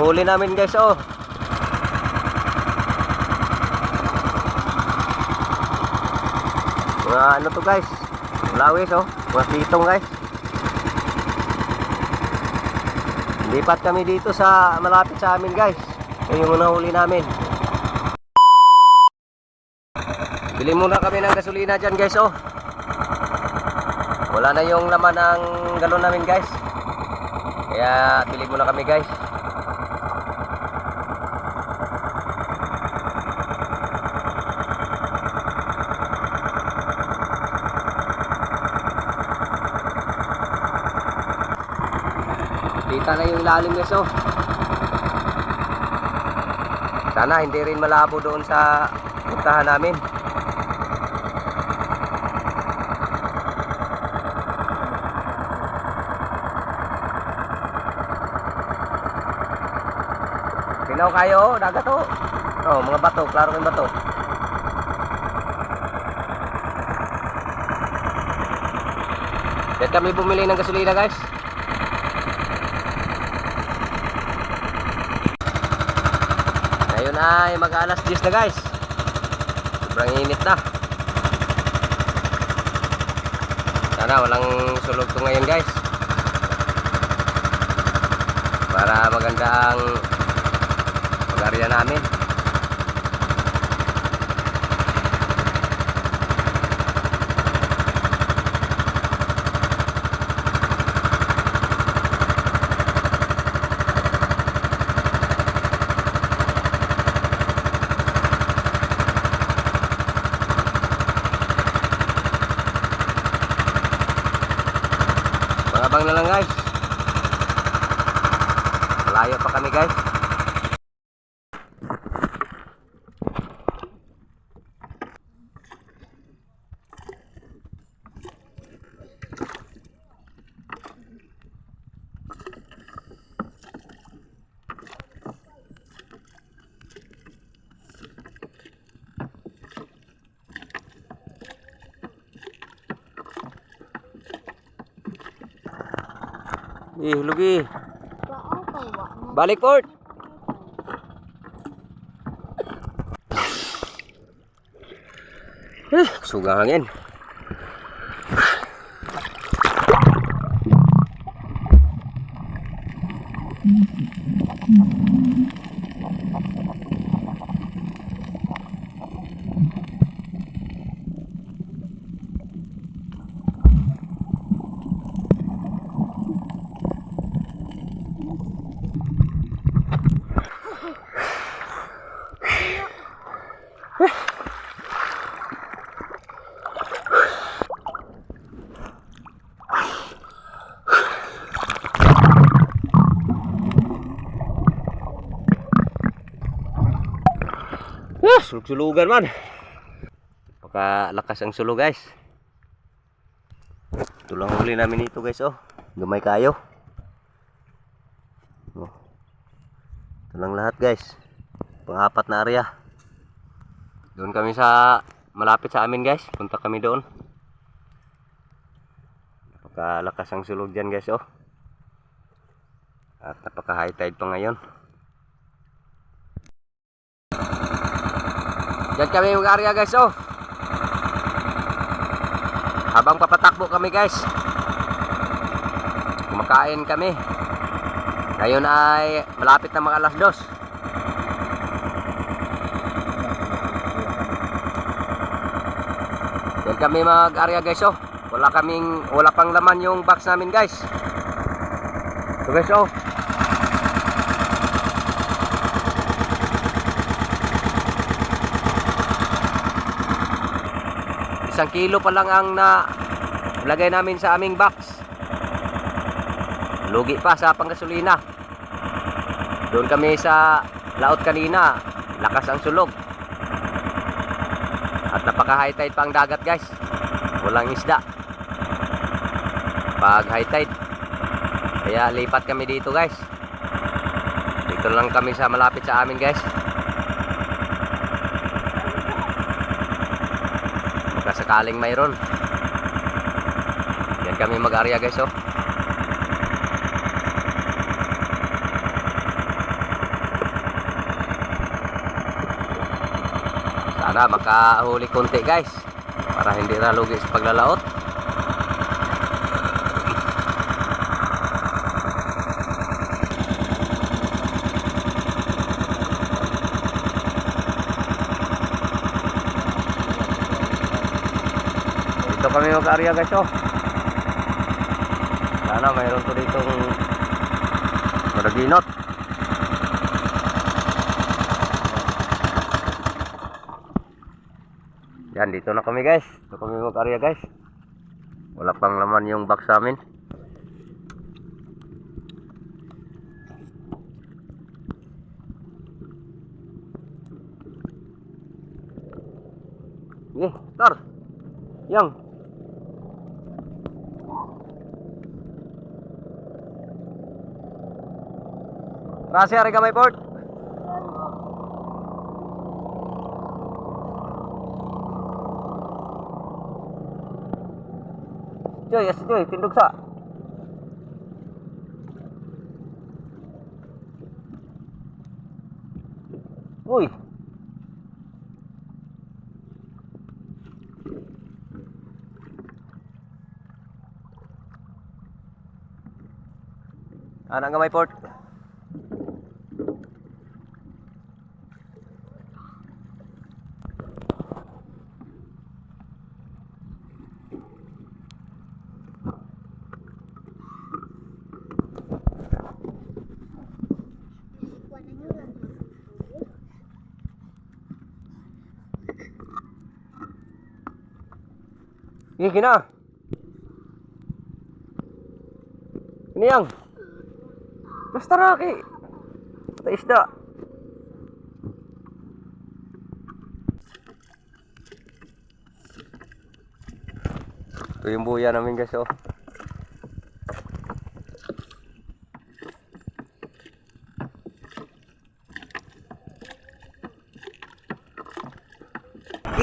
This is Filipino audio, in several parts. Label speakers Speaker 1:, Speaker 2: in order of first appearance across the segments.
Speaker 1: Huli namin guys, oh. Mga ano to guys, lawis oh, mga pitong guys. Lipat kami dito sa malapit sa amin guys. Ito yung nahuli namin. Bili muna kami ng gasolina dyan guys, oh. Wala na yung laman ng galon namin guys, kaya bili muna kami guys. Kita na yung ilalim guys, oh. Sana hindi rin malabo doon sa puntahan namin. Pinaw kayo, oh, dagat oh. Oh, mga bato, klaro yung bato. Diyan kami bumili ng gasolina guys. Ngayon ay mag-alas 10 na guys. Sobrang init na. Sana walang sulog to ngayon guys, para maganda ang pag-area namin. Abang na lang guys, layo pa kami guys. Lugi. Balik port. Sugang hangin. Sulug-sulugan man. Pakalakas ang sulog guys. Ito lang huli namin ito guys, oh. Gamay kayo. Oh. Ito lang lahat guys. Pang-apat na area. Doon kami sa malapit sa amin guys. Punta kami doon. Napakalakas ang sulog dyan guys, oh. At napaka-high tide pa ngayon. Diyan kami yung area guys, oh. Habang papatakbo kami guys, kumakain kami. Ngayon ay malapit na mga alas 2. Diyan kami mag-area guys, oh. Wala pang laman yung box namin guys. So guys, oh. Isang kilo pa lang ang nalagay namin sa aming box. Lugi pa sa panggasolina. Doon kami sa laot kanina, lakas ang sulog. At napaka high tide pa ang dagat guys. Walang isda pag high tide. Kaya lipat kami dito guys. Dito lang kami sa malapit sa amin guys. Baka sakaling mayroon. Yan kami mag-area guys oh. Sana makahuli konti guys. Para hindi nalugi sa paglalaot. Dito kami mag-area guys oh. Sana mayroon to ditong maraginot. Yan, dito na kami guys. Dito kami mag-area guys. Wala pang laman yung box namin. Tar. Yang. Rahasia rin kamay port. Cuy, yes cuy, tindog sa. Uy. Anak gamay port. Gigi na. Ini yang. Basta raki. Basta isda. Ito yung buya namin guys oh.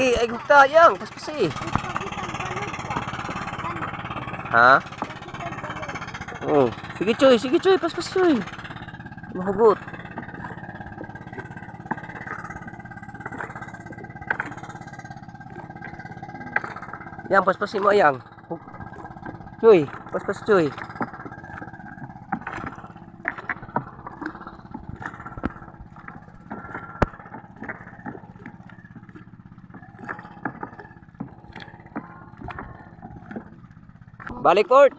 Speaker 1: Ay gugta yang, paspasi. Ha? Oh, sige cuy, pas cuy. Mahugot. Yang pas-pasin mo yang. Cuy, pas cuy. Balik port.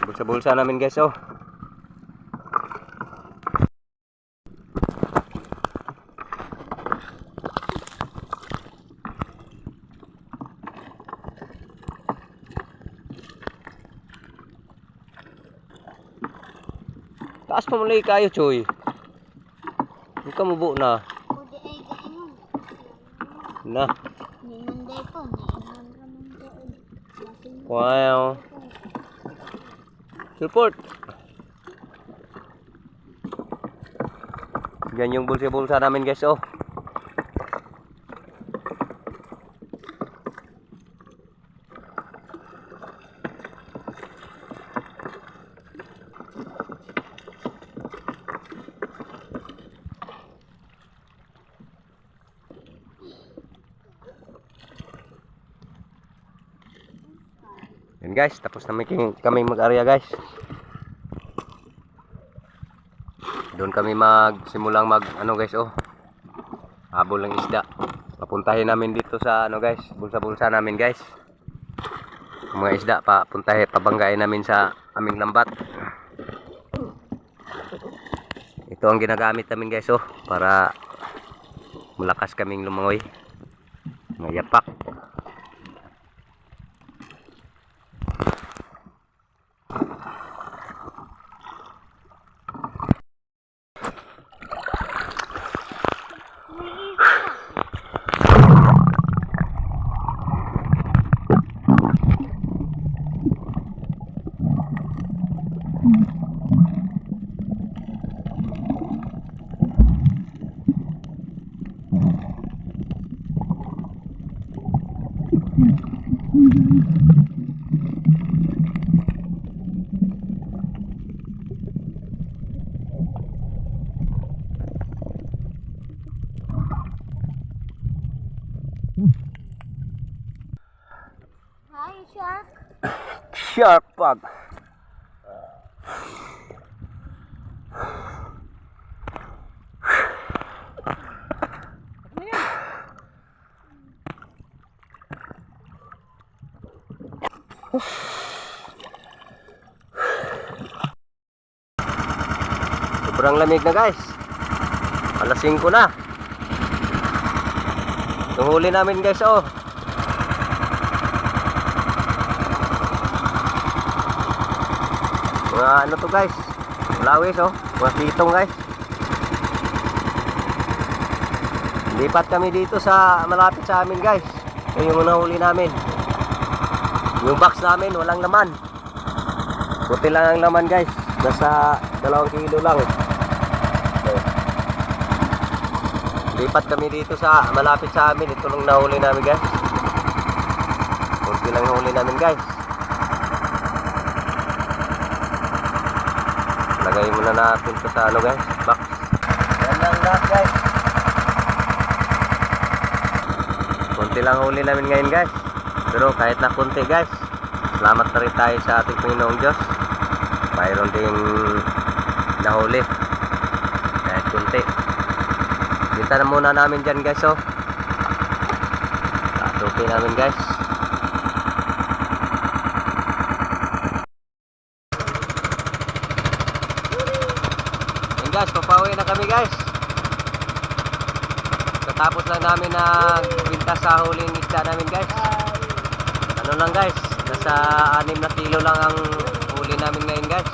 Speaker 1: Bulsa-bulsa namin guys oh. Taas pa mulai kayo cuy. Hindi ka mubo na. Na. Wow. Support. Yan yung bulsa-bulsa namin guys oh. Yan guys, tapos na kami mag-area guys. Doon kami magsimulang ano guys oh. Habol ng isda. Papuntahin namin dito sa ano guys, bulsa-bulsa namin guys. Mga isda pabanggain namin sa aming lambat. Ito ang ginagamit namin guys oh, para malakas kaming lumangoy. Mga yapak. Shark pag. Sobrang lamig na guys. Alas 5 na. Yung huli namin guys oh. Mga ano to guys. Lawis oh. Mga pitong guys. Lipat kami dito sa malapit sa amin guys. Yung nahuli namin. Yung box namin walang laman. Puti lang ang laman guys. Nasa 2 kilo lang. So, lipat kami dito sa malapit sa amin. Ito lang nahuli namin guys. Puti lang huli namin guys. Lagay muna natin ito sa ano guys. Box. Yan lang lahat guys. Kunti lang huli namin ngayon guys. Pero kahit na kunti guys, salamat na rin tayo sa ating Panginoong Diyos. Mayroon ding nahuli kahit kunti. Kita na muna namin dyan guys oh. Tatupi namin guys. Yan guys, papawi na kami guys. Tapos lang namin na binta sa huling isda namin guys. Ano lang guys, nasa 6 na kilo lang ang huli namin ngayon guys.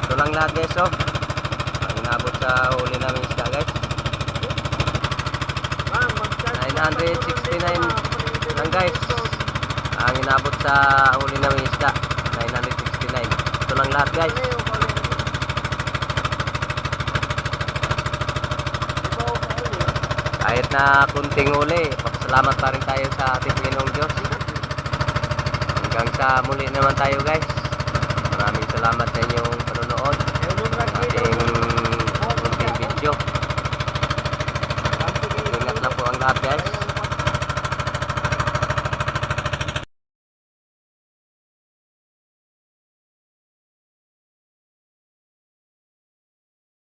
Speaker 1: Ito lang lahat guys oh. Ang inabot sa huli namin isda guys. 969 lang guys. Ang inabot sa huli namin isda 969. Ito lang lahat guys. Kahit na kunting huli, pasalamat pa rin tayo sa ating Panginoong Diyos. Hanggang sa muli naman tayo guys. Maraming salamat sa inyong panonood. Ating kunting video. Ingat lang po ang lahat guys.